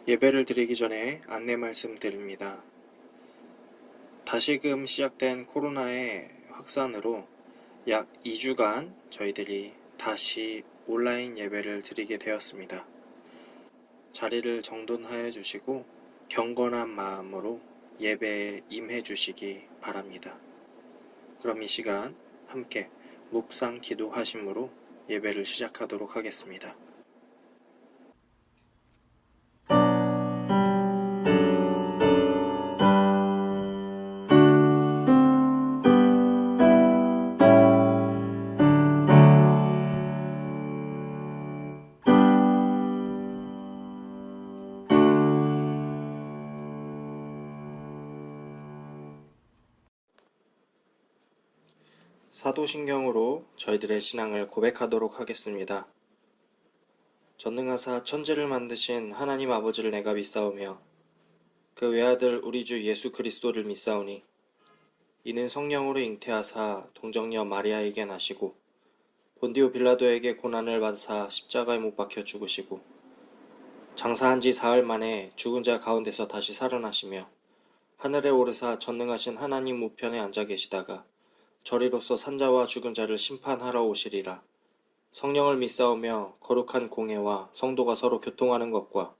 예배를 드리기 전에 안내 말씀 드립니다. 다시금 시작된 코로나의 확산으로 약 2주간 저희들이 다시 온라인 예배를 드리게 되었습니다. 자리를 정돈하여 주시고 경건한 마음으로 예배에 임해 주시기 바랍니다. 그럼 이 시간 함께 묵상 기도하심으로 예배를 시작하도록 하겠습니다. 사도신경으로 저희들의 신앙을 고백하도록 하겠습니다. 전능하사 천지를 만드신 하나님 아버지를 내가 믿사오며 그 외아들 우리 주 예수 그리스도를 믿사오니 이는 성령으로 잉태하사 동정녀 마리아에게 나시고 본디오 빌라도에게 고난을 받으사 십자가에 못 박혀 죽으시고 장사한 지 사흘 만에 죽은 자 가운데서 다시 살아나시며 하늘에 오르사 전능하신 하나님 우편에 앉아 계시다가 저리로서 산자와 죽은 자를 심판하러 오시리라. 성령을 믿사오며 거룩한 공회와 성도가 서로 교통하는 것과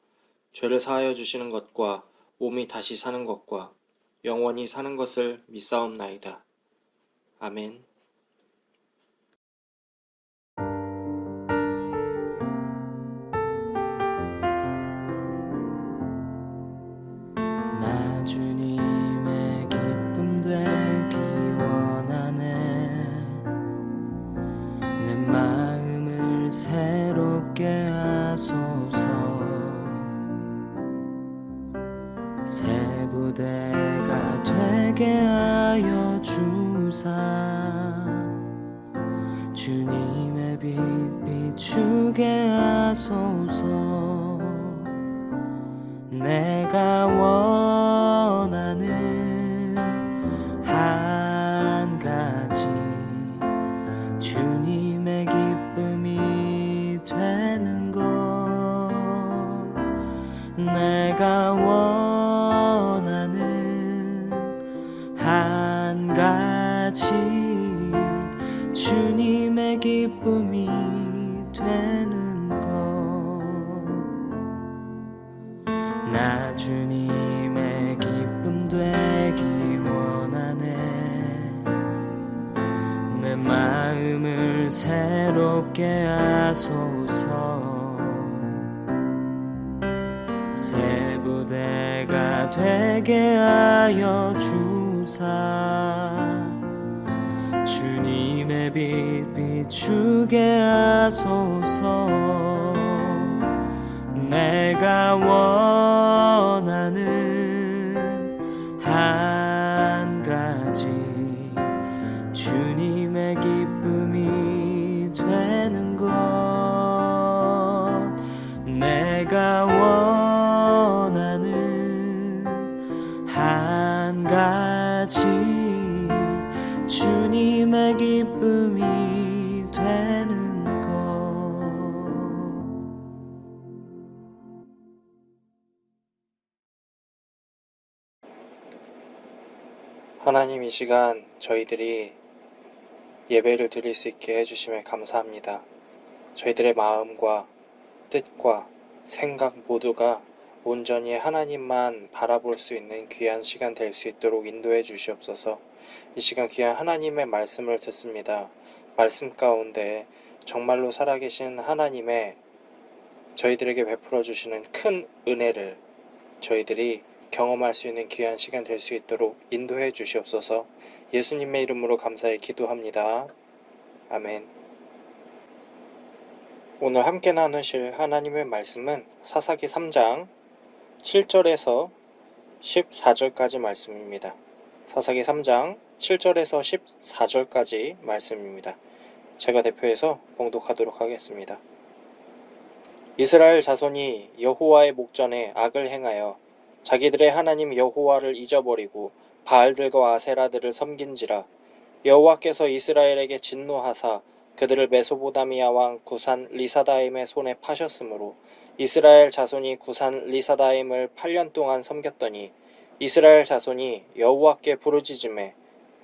죄를 사하여 주시는 것과 몸이 다시 사는 것과 영원히 사는 것을 믿사옵나이다. 아멘. 나 주님의 기쁨 되기 원하네. 내 마음을 새롭게 하소서. 새 부대가 되게 하여 주사 주님의 빛 비추게 하소서. 내가 원하는 한 가지 주님의 기쁨이 되는 것. 내가 원하는 한 가지 주님의 기쁨이 되는 것. 나 주님의 기쁨 되기 원하네. 내 마음을 새롭게 하소서. 새 부대가 되게 하여 주사 주님의 빛 비추게 하소서. 내가 원하는 한 가지 주님의 기쁨이 되는 것. 내가 원하는 한 가지 주님의 기쁨이 되는 것. 하나님, 이 시간 저희들이 예배를 드릴 수 있게 해주심에 감사합니다. 저희들의 마음과 뜻과 생각 모두가 온전히 하나님만 바라볼 수 있는 귀한 시간 될 수 있도록 인도해 주시옵소서. 이 시간 귀한 하나님의 말씀을 듣습니다. 말씀 가운데 정말로 살아계신 하나님의 저희들에게 베풀어 주시는 큰 은혜를 저희들이 경험할 수 있는 귀한 시간 될 수 있도록 인도해 주시옵소서. 예수님의 이름으로 감사히 기도합니다. 아멘. 오늘 함께 나누실 하나님의 말씀은 사사기 3장 7절에서 14절까지 말씀입니다. 사사기 3장 7절에서 14절까지 말씀입니다. 제가 대표해서 봉독하도록 하겠습니다. 이스라엘 자손이 여호와의 목전에 악을 행하여 자기들의 하나님 여호와를 잊어버리고 바알들과 아세라들을 섬긴지라 여호와께서 이스라엘에게 진노하사 그들을 메소포다미아 왕 구산 리사다임의 손에 파셨으므로 이스라엘 자손이 구산 리사다임을 8년 동안 섬겼더니 이스라엘 자손이 여호와께 부르짖음에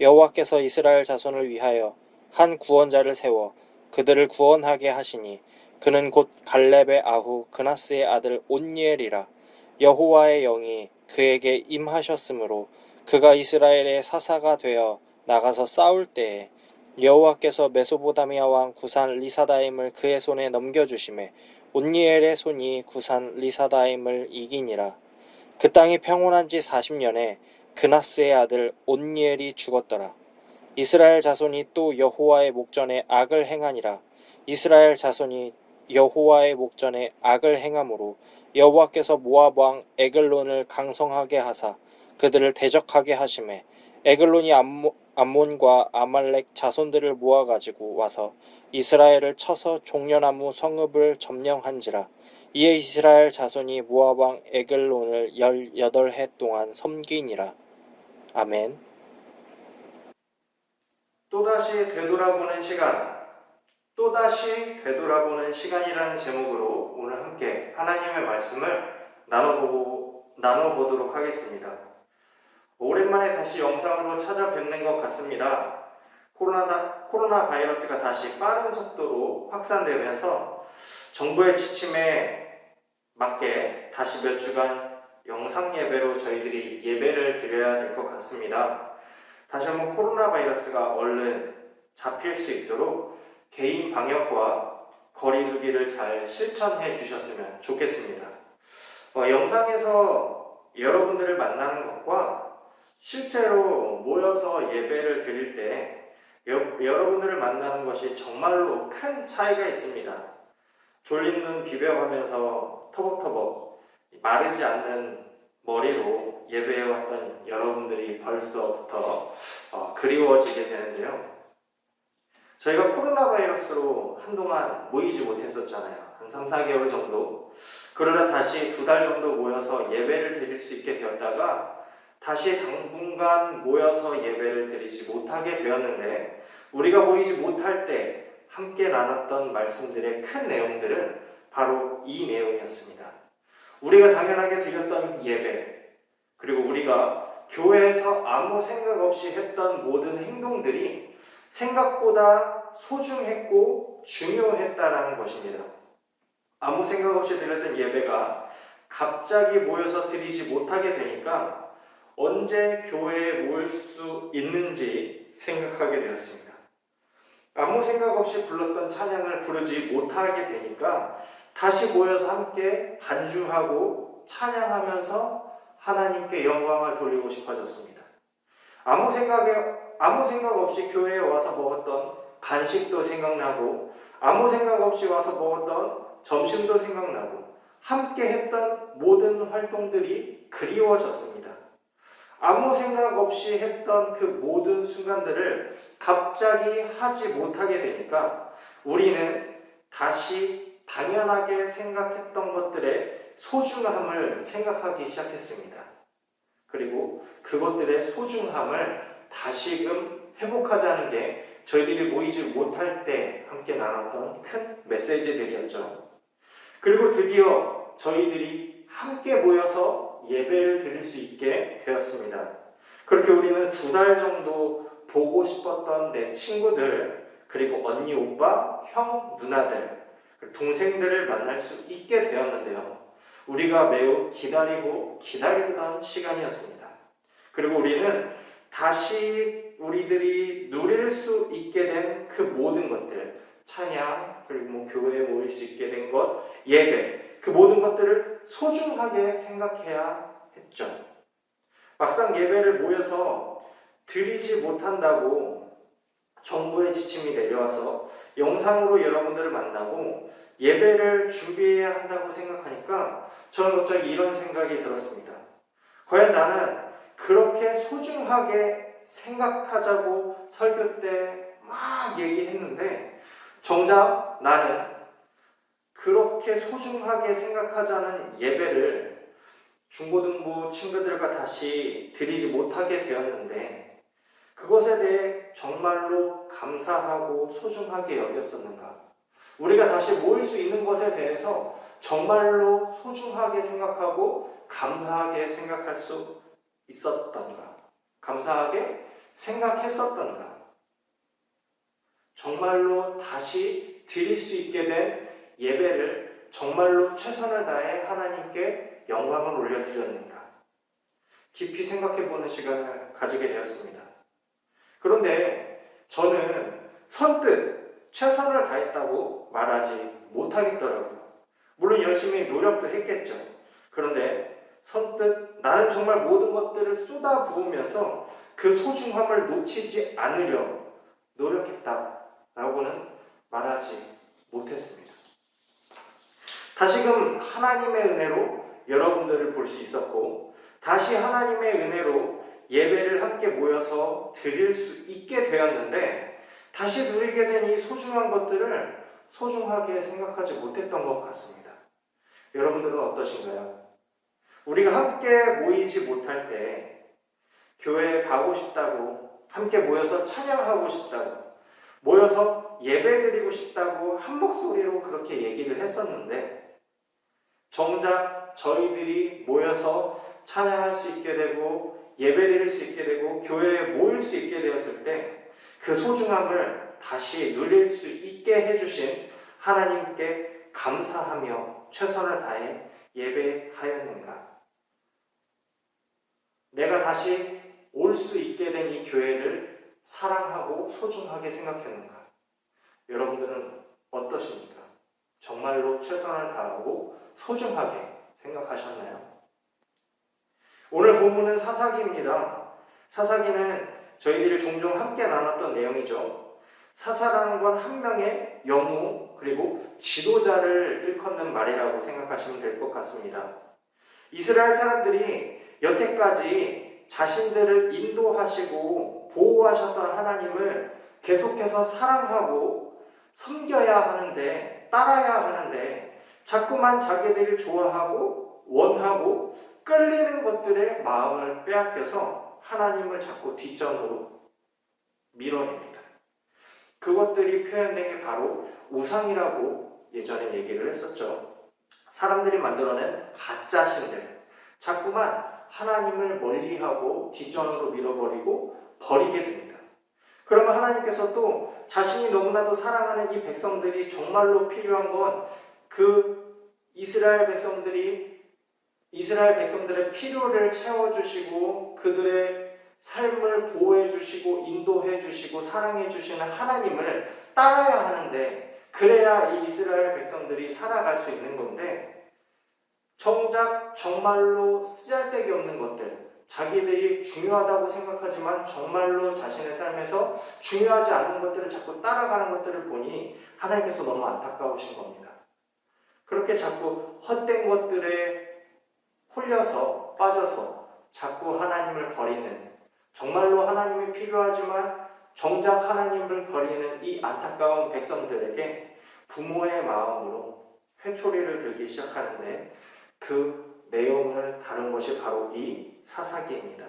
여호와께서 이스라엘 자손을 위하여 한 구원자를 세워 그들을 구원하게 하시니 그는 곧 갈렙의 아후 그나스의 아들 온니엘이라. 여호와의 영이 그에게 임하셨으므로 그가 이스라엘의 사사가 되어 나가서 싸울 때에 여호와께서 메소포다미아 왕 구산 리사다임을 그의 손에 넘겨주심에 온니엘의 손이 구산 리사다임을 이기니라. 그 땅이 평온한 지 40년에 그나스의 아들 온니엘이 죽었더라. 이스라엘 자손이 또 여호와의 목전에 악을 행하니라. 이스라엘 자손이 여호와의 목전에 악을 행함으로 여호와께서 모압 왕 에글론을 강성하게 하사 그들을 대적하게 하심에 에글론이 암몬과 아말렉 자손들을 모아가지고 와서 이스라엘을 쳐서 종려나무 성읍을 점령한지라. 이에 이스라엘 자손이 모압 왕 에글론을 18해 동안 섬기니라. 아멘. 또다시 되돌아보는 시간, 또다시 되돌아보는 시간이라는 제목으로 오늘 함께 하나님의 말씀을 나눠보도록 하겠습니다. 오랜만에 다시 영상으로 찾아뵙는 것 같습니다. 코로나 바이러스가 다시 빠른 속도로 확산되면서 정부의 지침에 맞게 다시 몇 주간 영상 예배로 저희들이 예배를 드려야 될 것 같습니다. 다시 한번 코로나 바이러스가 얼른 잡힐 수 있도록 개인 방역과 거리두기를 잘 실천해 주셨으면 좋겠습니다. 영상에서 여러분들을 만나는 것과 실제로 모여서 예배를 드릴 때 여러분들을 만나는 것이 정말로 큰 차이가 있습니다. 졸린 눈 비벼가면서 터벅터벅 마르지 않는 머리로 예배해왔던 여러분들이 벌써부터 그리워지게 되는데요. 저희가 코로나 바이러스로 한동안 모이지 못했었잖아요. 한 3, 4개월 정도. 그러다 다시 2달 정도 모여서 예배를 드릴 수 있게 되었다가 다시 당분간 모여서 예배를 드리지 못하게 되었는데, 우리가 모이지 못할 때 함께 나눴던 말씀들의 큰 내용들은 바로 이 내용이었습니다. 우리가 당연하게 드렸던 예배, 그리고 우리가 교회에서 아무 생각 없이 했던 모든 행동들이 생각보다 소중했고 중요했다라는 것입니다. 아무 생각 없이 드렸던 예배가 갑자기 모여서 드리지 못하게 되니까 언제 교회에 모일 수 있는지 생각하게 되었습니다. 아무 생각 없이 불렀던 찬양을 부르지 못하게 되니까 다시 모여서 함께 반주하고 찬양하면서 하나님께 영광을 돌리고 싶어졌습니다. 아무 생각 없이 교회에 와서 먹었던 간식도 생각나고, 아무 생각 없이 와서 먹었던 점심도 생각나고, 함께 했던 모든 활동들이 그리워졌습니다. 아무 생각 없이 했던 그 모든 순간들을 갑자기 하지 못하게 되니까 우리는 다시 당연하게 생각했던 것들의 소중함을 생각하기 시작했습니다. 그리고 그것들의 소중함을 다시금 회복하자는 게 저희들이 모이지 못할 때 함께 나눴던 큰 메시지들이었죠. 그리고 드디어 저희들이 함께 모여서 예배를 드릴 수 있게 되었습니다. 그렇게 우리는 2달 정도 보고 싶었던 내 친구들, 그리고 언니, 오빠, 형, 누나들, 동생들을 만날 수 있게 되었는데요. 우리가 매우 기다리던 시간이었습니다. 그리고 우리는 다시 우리들이 누릴 수 있게 된 그 모든 것들, 찬양, 그리고 교회에 모일 수 있게 된 것, 예배, 그 모든 것들을 소중하게 생각해야 했죠. 막상 예배를 모여서 드리지 못한다고 정부의 지침이 내려와서 영상으로 여러분들을 만나고 예배를 준비해야 한다고 생각하니까 저는 갑자기 이런 생각이 들었습니다. 과연 나는 그렇게 소중하게 생각하자고 설교 때 막 얘기했는데, 정작 나는 그렇게 소중하게 생각하자는 예배를 중고등부 친구들과 다시 드리지 못하게 되었는데, 그것에 대해 정말로 감사하고 소중하게 여겼었는가? 우리가 다시 모일 수 있는 것에 대해서 정말로 소중하게 생각하고 감사하게 생각할 수 있었던가? 감사하게 생각했었던가? 정말로 다시 드릴 수 있게 된 예배를 정말로 최선을 다해 하나님께 영광을 올려드렸는가? 깊이 생각해보는 시간을 가지게 되었습니다. 그런데 저는 선뜻 최선을 다했다고 말하지 못하겠더라고요. 물론 열심히 노력도 했겠죠. 그런데 선뜻 나는 정말 모든 것들을 쏟아부으면서 그 소중함을 놓치지 않으려 노력했다라고는 말하지 못했습니다. 다시금 하나님의 은혜로 여러분들을 볼 수 있었고, 다시 하나님의 은혜로 예배를 함께 모여서 드릴 수 있게 되었는데, 다시 누리게 된 이 소중한 것들을 소중하게 생각하지 못했던 것 같습니다. 여러분들은 어떠신가요? 우리가 함께 모이지 못할 때 교회에 가고 싶다고, 함께 모여서 찬양하고 싶다고, 모여서 예배드리고 싶다고 한 목소리로 그렇게 얘기를 했었는데, 정작 저희들이 모여서 찬양할 수 있게 되고 예배드릴 수 있게 되고 교회에 모일 수 있게 되었을 때 그 소중함을 다시 누릴 수 있게 해주신 하나님께 감사하며 최선을 다해 예배하였는가? 내가 다시 올 수 있게 된 이 교회를 사랑하고 소중하게 생각했는가? 여러분들은 어떠십니까? 정말로 최선을 다하고 소중하게 생각하셨나요? 오늘 본문은 사사기입니다. 사사기는 저희들이 종종 함께 나눴던 내용이죠. 사사라는 건 한 명의 영웅 그리고 지도자를 일컫는 말이라고 생각하시면 될 것 같습니다. 이스라엘 사람들이 여태까지 자신들을 인도하시고 보호하셨던 하나님을 계속해서 사랑하고 섬겨야 하는데, 따라야 하는데 자꾸만 자기들이 좋아하고 원하고 끌리는 것들의 마음을 빼앗겨서 하나님을 자꾸 뒷전으로 밀어냅니다. 그것들이 표현된 게 바로 우상이라고 예전에 얘기를 했었죠. 사람들이 만들어낸 가짜 신들, 자꾸만 하나님을 멀리하고 뒷전으로 밀어버리고 버리게 됩니다. 그러면 하나님께서 또 자신이 너무나도 사랑하는 이 백성들이 정말로 필요한 건 그 이스라엘 백성들의 필요를 채워주시고 그들의 삶을 보호해주시고 인도해주시고 사랑해주시는 하나님을 따라야 하는데, 그래야 이 이스라엘 백성들이 살아갈 수 있는 건데, 정작 정말로 쓰잘데기 없는 것들, 자기들이 중요하다고 생각하지만 정말로 자신의 삶에서 중요하지 않은 것들을 자꾸 따라가는 것들을 보니 하나님께서 너무 안타까우신 겁니다. 그렇게 자꾸 헛된 것들에 홀려서 빠져서 자꾸 하나님을 버리는, 정말로 하나님이 필요하지만 정작 하나님을 버리는 이 안타까운 백성들에게 부모의 마음으로 회초리를 들기 시작하는데, 그 내용을 다룬 것이 바로 이 사사기입니다.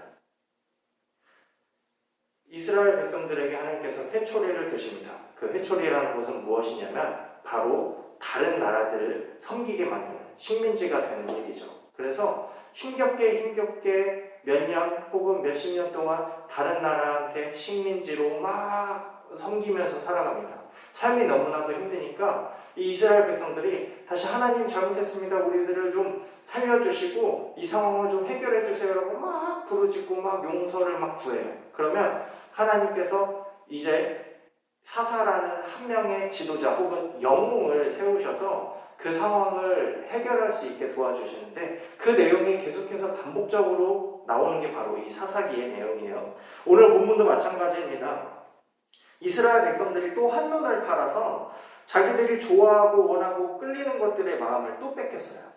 이스라엘 백성들에게 하나님께서 회초리를 드십니다. 그 회초리라는 것은 무엇이냐면 바로 다른 나라들을 섬기게 만드는 식민지가 되는 일이죠. 그래서 힘겹게 몇 년 혹은 몇십 년 동안 다른 나라한테 식민지로 막 섬기면서 살아갑니다. 삶이 너무나도 힘드니까 이 이스라엘 백성들이 다시 하나님 잘못했습니다, 우리들을 좀 살려주시고 이 상황을 좀 해결해 주세요라고 막 부르짖고 막 용서를 막 구해요. 그러면 하나님께서 이제 사사라는 한 명의 지도자 혹은 영웅을 세우셔서 그 상황을 해결할 수 있게 도와주시는데, 그 내용이 계속해서 반복적으로 나오는 게 바로 이 사사기의 내용이에요. 오늘 본문도 마찬가지입니다. 이스라엘 백성들이 또 한눈을 팔아서 자기들이 좋아하고 원하고 끌리는 것들의 마음을 또 뺏겼어요.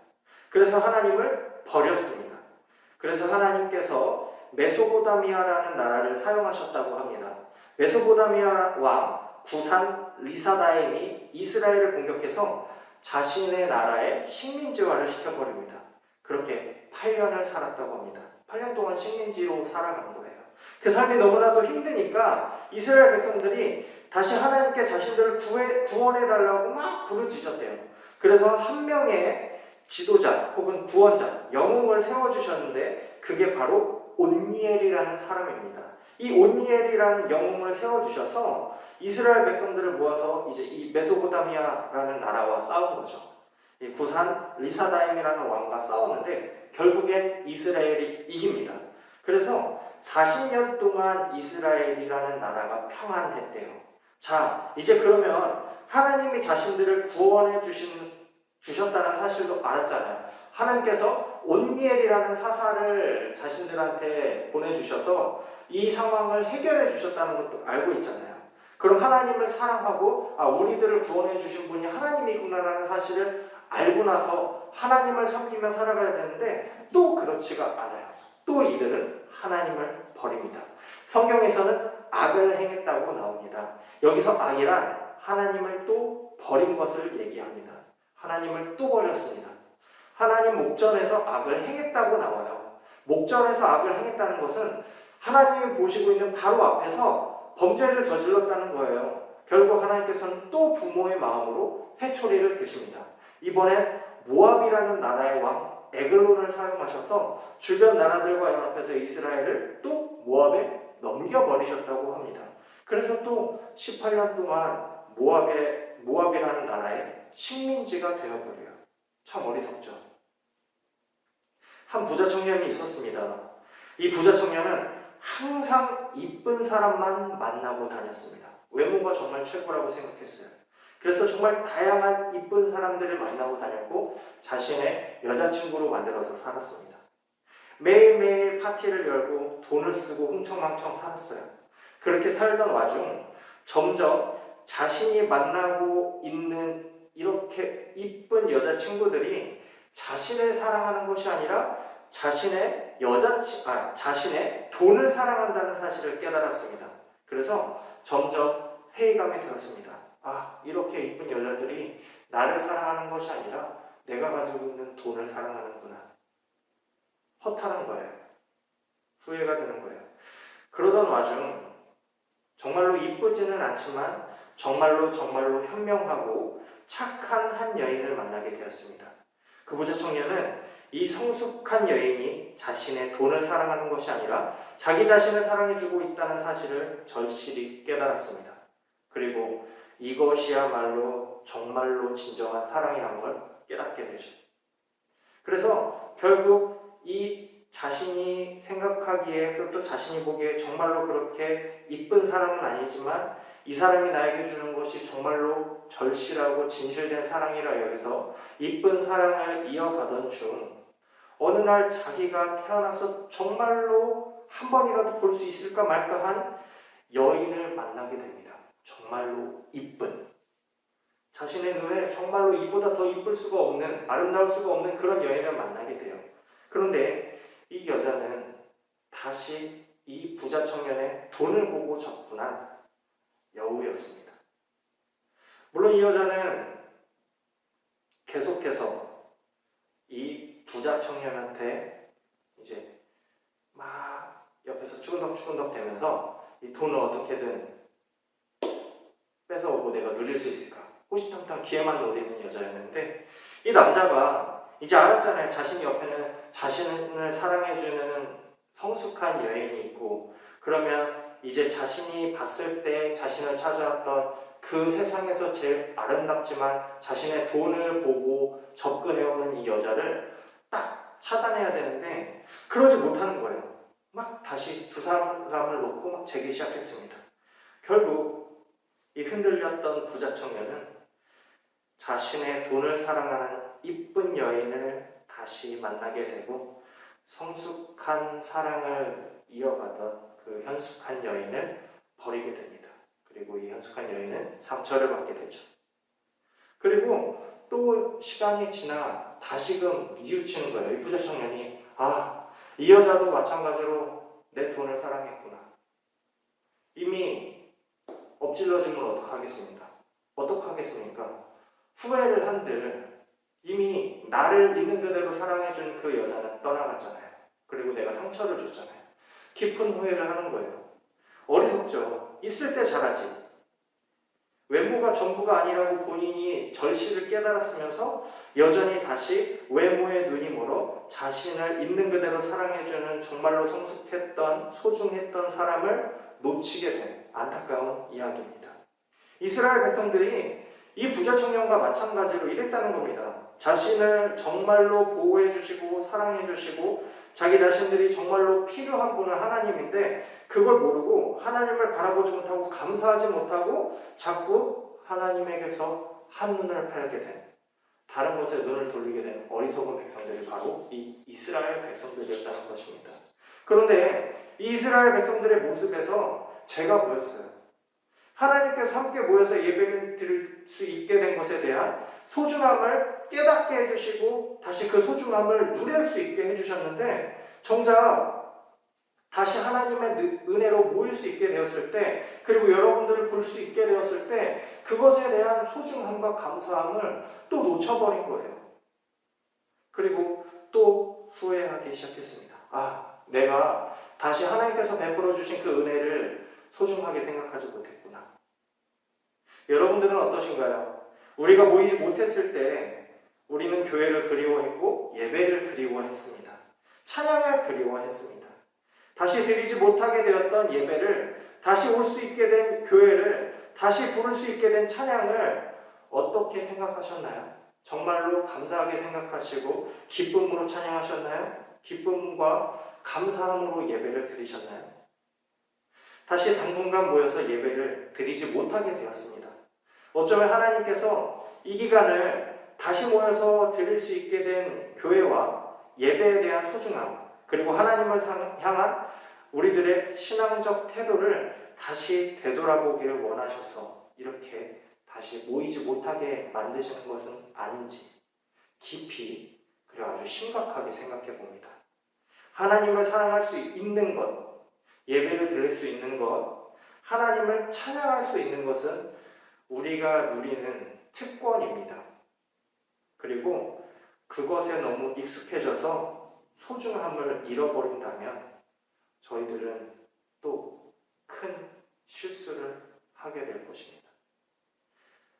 그래서 하나님을 버렸습니다. 그래서 하나님께서 메소포타미아라는 나라를 사용하셨다고 합니다. 메소포타미아 왕 구산 리사다임이 이스라엘을 공격해서 자신의 나라의 식민지화를 시켜버립니다. 그렇게 8년을 살았다고 합니다. 8년 동안 식민지로 살아간 거예요. 그 삶이 너무나도 힘드니까 이스라엘 백성들이 다시 하나님께 자신들을 구원해달라고 막 부르짖었대요. 그래서 한 명의 지도자 혹은 구원자, 영웅을 세워주셨는데 그게 바로 온니엘이라는 사람입니다. 이 온니엘이라는 영웅을 세워주셔서 이스라엘 백성들을 모아서 이제 이 메소포타미아라는 나라와 싸운 거죠. 이 구산 리사다임이라는 왕과 싸웠는데 결국엔 이스라엘이 이깁니다. 그래서 40년 동안 이스라엘이라는 나라가 평안했대요. 자, 이제 그러면 하나님이 자신들을 구원해 주셨다는 사실도 알았잖아요. 하나님께서 온니엘이라는 사사를 자신들한테 보내주셔서 이 상황을 해결해 주셨다는 것도 알고 있잖아요. 그럼 하나님을 사랑하고 우리들을 구원해 주신 분이 하나님이구나라는 사실을 알고 나서 하나님을 섬기며 살아가야 되는데 또 그렇지가 않아요. 또 이들은 하나님을 버립니다. 성경에서는 악을 행했다고 나옵니다. 여기서 악이란 하나님을 또 버린 것을 얘기합니다. 하나님을 또 버렸습니다. 하나님 목전에서 악을 행했다고 나와요. 목전에서 악을 행했다는 것은 하나님이 보시고 있는 바로 앞에서 범죄를 저질렀다는 거예요. 결국 하나님께서는 또 부모의 마음으로 회초리를 드십니다. 이번에 모압이라는 나라의 왕 에글론을 사용하셔서 주변 나라들과 연합해서 이스라엘을 또 모압에 넘겨버리셨다고 합니다. 그래서 또 18년 동안 모압이라는 나라의 식민지가 되어버려요. 참 어리석죠. 한 부자 청년이 있었습니다. 이 부자 청년은 항상 이쁜 사람만 만나고 다녔습니다. 외모가 정말 최고라고 생각했어요. 그래서 정말 다양한 이쁜 사람들을 만나고 다녔고 자신의 여자친구로 만들어서 살았습니다. 매일매일 파티를 열고 돈을 쓰고 흥청망청 살았어요. 그렇게 살던 와중 점점 자신이 만나고 있는 이렇게 이쁜 여자친구들이 자신을 사랑하는 것이 아니라 자신의 돈을 사랑한다는 사실을 깨달았습니다. 그래서 점점 회의감이 들었습니다. 이렇게 이쁜 여자들이 나를 사랑하는 것이 아니라 내가 가지고 있는 돈을 사랑하는구나. 허탈한 거예요. 후회가 되는 거예요. 그러던 와중 정말로 이쁘지는 않지만 정말로 현명하고 착한 한 여인을 만나게 되었습니다. 그 부자 청년은 이 성숙한 여인이 자신의 돈을 사랑하는 것이 아니라 자기 자신을 사랑해주고 있다는 사실을 절실히 깨달았습니다. 그리고 이것이야말로 정말로 진정한 사랑이라는 걸 깨닫게 되죠. 그래서 결국 이 자신이 생각하기에 그리고 또 자신이 보기에 정말로 그렇게 이쁜 사람은 아니지만 이 사람이 나에게 주는 것이 정말로 절실하고 진실된 사랑이라 여기서 이쁜 사랑을 이어가던 중 어느 날 자기가 태어나서 정말로 한 번이라도 볼 수 있을까 말까 한 여인을 만나게 됩니다. 정말로 이쁜, 자신의 눈에 정말로 이보다 더 이쁠 수가 없는, 아름다울 수가 없는 그런 여인을 만나게 돼요. 그런데 이 여자는 다시 이 부자 청년의 돈을 보고 접근한 여우였습니다. 물론 이 여자는 계속해서 이 부자 청년한테 이제 막 옆에서 추근덕추근덕 대면서 이 돈을 어떻게든 뺏어오고 내가 누릴 수 있을까 호시탐탐 기회만 노리는 여자였는데 이 남자가 이제 알았잖아요. 자신 옆에는 자신을 사랑해주는 성숙한 여인이 있고 그러면 이제 자신이 봤을 때 자신을 찾아왔던 그 세상에서 제일 아름답지만 자신의 돈을 보고 접근해오는 이 여자를 딱 차단해야 되는데 그러지 못하는 거예요. 막 다시 두 사람을 놓고 막 재기 시작했습니다. 결국 이 흔들렸던 부자 청년은 자신의 돈을 사랑하는 이쁜 여인을 다시 만나게 되고 성숙한 사랑을 이어가던 그 현숙한 여인을 버리게 됩니다. 그리고 이 현숙한 여인은 상처를 받게 되죠. 그리고 또 시간이 지나 다시금 뉘우치는 거예요. 이 부자 청년이 이 여자도 마찬가지로 내 돈을 사랑했구나. 이미 엎질러지면 어떡하겠습니까? 후회를 한들 이미 나를 있는 그대로 사랑해준 그 여자는 떠나갔잖아요. 그리고 내가 상처를 줬잖아요. 깊은 후회를 하는 거예요. 어리석죠. 있을 때 잘하지. 외모가 전부가 아니라고 본인이 절실을 깨달았으면서 여전히 다시 외모에 눈이 멀어 자신을 있는 그대로 사랑해주는 정말로 성숙했던 소중했던 사람을 놓치게 된 안타까운 이야기입니다. 이스라엘 백성들이 이 부자 청년과 마찬가지로 이랬다는 겁니다. 자신을 정말로 보호해주시고 사랑해주시고 자기 자신들이 정말로 필요한 분은 하나님인데 그걸 모르고 하나님을 바라보지 못하고 감사하지 못하고 자꾸 하나님에게서 한눈을 팔게 된, 다른 것에 눈을 돌리게 된 어리석은 백성들이 바로 이 이스라엘 백성들이었다는 것입니다. 그런데 이 이스라엘 백성들의 모습에서 죄가 보였어요. 하나님께서 함께 모여서 예배를 드릴 수 있게 된 것에 대한 소중함을 깨닫게 해주시고 다시 그 소중함을 누릴 수 있게 해주셨는데, 정작 다시 하나님의 은혜로 모일 수 있게 되었을 때, 그리고 여러분들을 볼 수 있게 되었을 때 그것에 대한 소중함과 감사함을 또 놓쳐버린 거예요. 그리고 또 후회하기 시작했습니다. 내가 다시 하나님께서 베풀어 주신 그 은혜를 소중하게 생각하지 못했구나. 여러분들은 어떠신가요? 우리가 모이지 못했을 때 우리는 교회를 그리워했고 예배를 그리워했습니다. 찬양을 그리워했습니다. 다시 드리지 못하게 되었던 예배를, 다시 올 수 있게 된 교회를, 다시 부를 수 있게 된 찬양을 어떻게 생각하셨나요? 정말로 감사하게 생각하시고 기쁨으로 찬양하셨나요? 기쁨과 감사함으로 예배를 드리셨나요? 다시 당분간 모여서 예배를 드리지 못하게 되었습니다. 어쩌면 하나님께서 이 기간을 다시 모여서 드릴 수 있게 된 교회와 예배에 대한 소중함, 그리고 하나님을 향한 우리들의 신앙적 태도를 다시 되돌아보기를 원하셔서 이렇게 다시 모이지 못하게 만드시는 것은 아닌지 깊이, 그리고 아주 심각하게 생각해 봅니다. 하나님을 사랑할 수 있는 것, 예배를 드릴 수 있는 것, 하나님을 찬양할 수 있는 것은 우리가 누리는 특권입니다. 그리고 그것에 너무 익숙해져서 소중함을 잃어버린다면 저희들은 또 큰 실수를 하게 될 것입니다.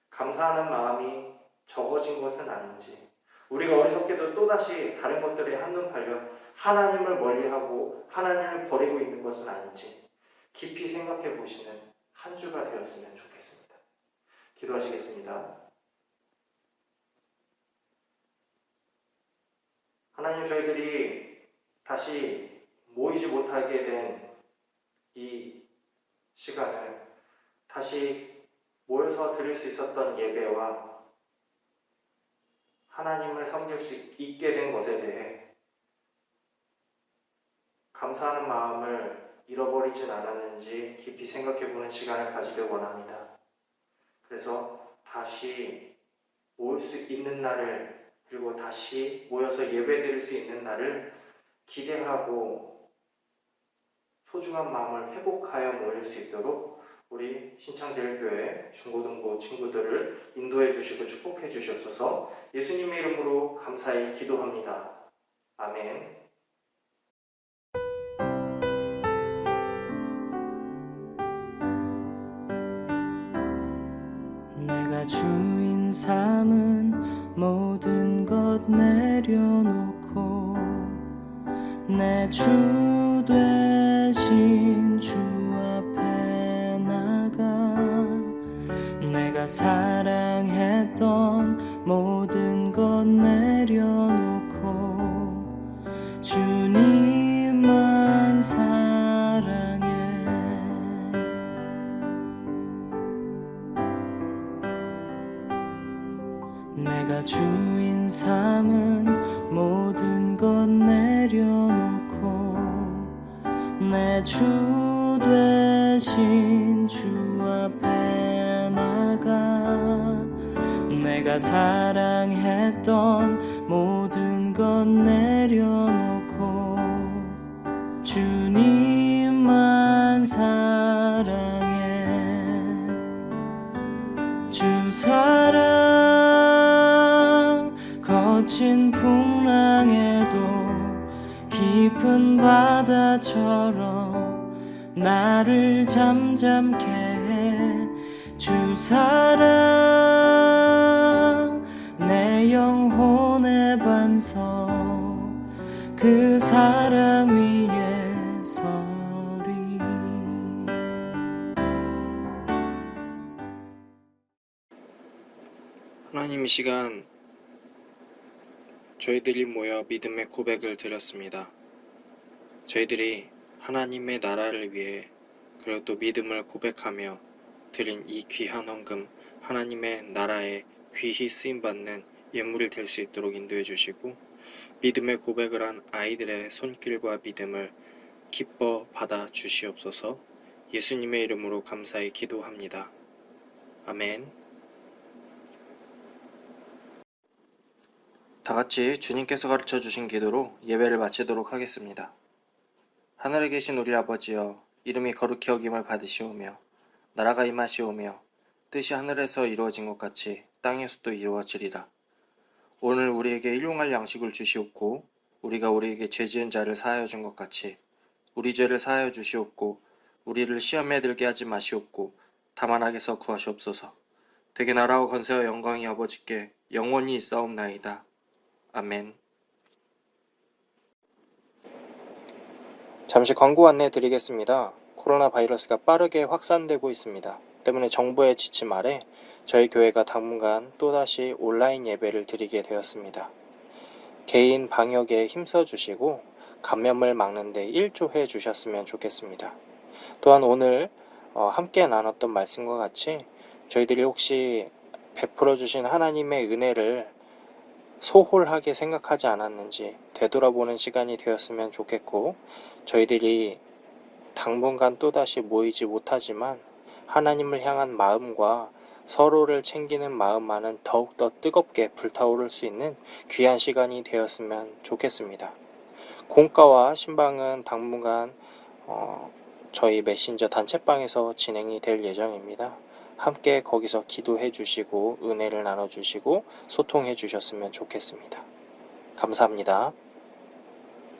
감사하는 마음이 적어진 것은 아닌지, 우리가 어리석게도 또다시 다른 것들에 한눈 팔려 하나님을 멀리하고 하나님을 버리고 있는 것은 아닌지 깊이 생각해 보시는 한 주가 되었으면 좋겠습니다. 기도하시겠습니다. 하나님, 저희들이 다시 모이지 못하게 된 이 시간을 다시 모여서 드릴 수 있었던 예배와 하나님을 섬길 수 있게 된 것에 대해 감사하는 마음을 잃어버리진 않았는지 깊이 생각해보는 시간을 가지길 원합니다. 그래서 다시 모일 수 있는 날을, 그리고 다시 모여서 예배드릴 수 있는 날을 기대하고 소중한 마음을 회복하여 모일 수 있도록 우리 신창제일교회 중고등부 친구들을 인도해 주시고 축복해 주시옵소서. 예수님의 이름으로 감사히 기도합니다. 아멘. 내가 주인 삼은 모든 것 내려놓고 내 주 되신 주 앞에 나가 내가 사랑했던 모든 것 내려놓고 주님만 사랑해. 내가 주인 삼은 모든 것 내려놓고 내 주 되신 주 앞에 나가 내가 사랑했던 모든 것 내려놓고 주님만 사랑해. 주 사랑 거친 풍랑에도 깊은 바다처럼 나를 잠잠케 해. 주 사랑 내 영혼의 반석, 그 사랑 위에 서리. 하나님, 이 시간 저희들이 모여 믿음의 고백을 드렸습니다. 저희들이 하나님의 나라를 위해 그리고 또 믿음을 고백하며 드린 이 귀한 헌금, 하나님의 나라에 귀히 쓰임받는 예물이 될 수 있도록 인도해 주시고, 믿음의 고백을 한 아이들의 손길과 믿음을 기뻐 받아 주시옵소서. 예수님의 이름으로 감사히 기도합니다. 아멘. 다 같이 주님께서 가르쳐 주신 기도로 예배를 마치도록 하겠습니다. 하늘에 계신 우리 아버지여, 이름이 거룩히 여김을 받으시오며 나라가 임하시오며 뜻이 하늘에서 이루어진 것 같이 땅에서도 이루어지리라. 오늘 우리에게 일용할 양식을 주시옵고, 우리가 우리에게 죄 지은 자를 사하여 준 것 같이 우리 죄를 사하여 주시옵고, 우리를 시험에 들게 하지 마시옵고 다만 악에서 구하시옵소서. 되게 나라와 권세와 영광이 아버지께 영원히 있사옵나이다. 아멘. 잠시 광고 안내 드리겠습니다. 코로나 바이러스가 빠르게 확산되고 있습니다. 때문에 정부의 지침 아래 저희 교회가 당분간 또다시 온라인 예배를 드리게 되었습니다. 개인 방역에 힘써 주시고 감염을 막는 데 일조해 주셨으면 좋겠습니다. 또한 오늘 함께 나눴던 말씀과 같이 저희들이 혹시 베풀어 주신 하나님의 은혜를 소홀하게 생각하지 않았는지 되돌아보는 시간이 되었으면 좋겠고, 저희들이 당분간 또다시 모이지 못하지만 하나님을 향한 마음과 서로를 챙기는 마음만은 더욱더 뜨겁게 불타오를 수 있는 귀한 시간이 되었으면 좋겠습니다. 공과와 신방은 당분간 저희 메신저 단체방에서 진행이 될 예정입니다. 함께 거기서 기도해 주시고 은혜를 나눠 주시고 소통해 주셨으면 좋겠습니다. 감사합니다.